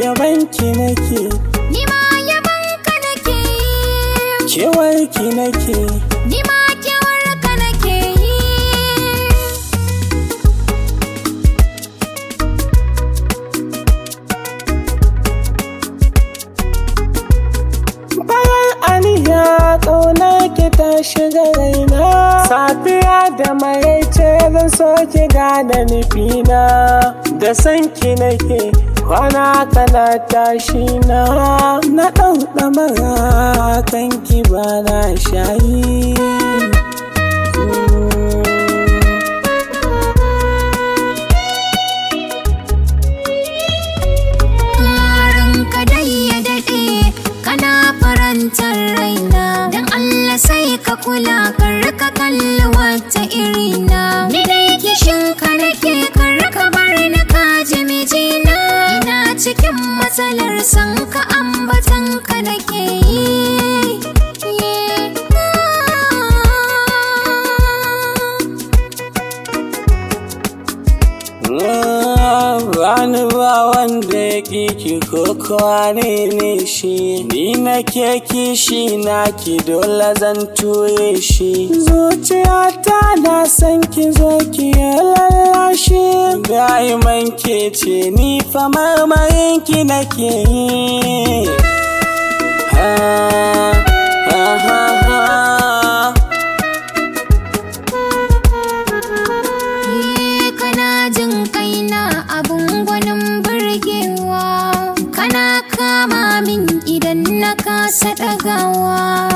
Yabanki nake, ni ma yabanka nake, kewarki nake, ni ma kewarka nake yi. bayan aniya ƙaunar ki ta shiga raina, safiya da maraice zan so ki gane nufina, da sanki nake kwana kana tashi na ɗauɗa mara kanki ba na shayi. Ranka dai ya daɗe kana farantar raina, don Allah sai ka kula kar ka kalli wata irina. Ni dai kishin ka nake kar ka bar ni ka ji mijina, ina cikin matsalar san ka ambatan ka nake yi. Wani ba wanda ya ki ko kwane ne shi, ni nake kishi naki dole zan ture shi. Zuciyata na san ki zo ki lallashi, da'iman ke ce ni fa marmarin ki nake yi. Ha ha ha ha. Kana jin kaina abun gwanin burgewa, kana kama min idan na kasa ɗagawa.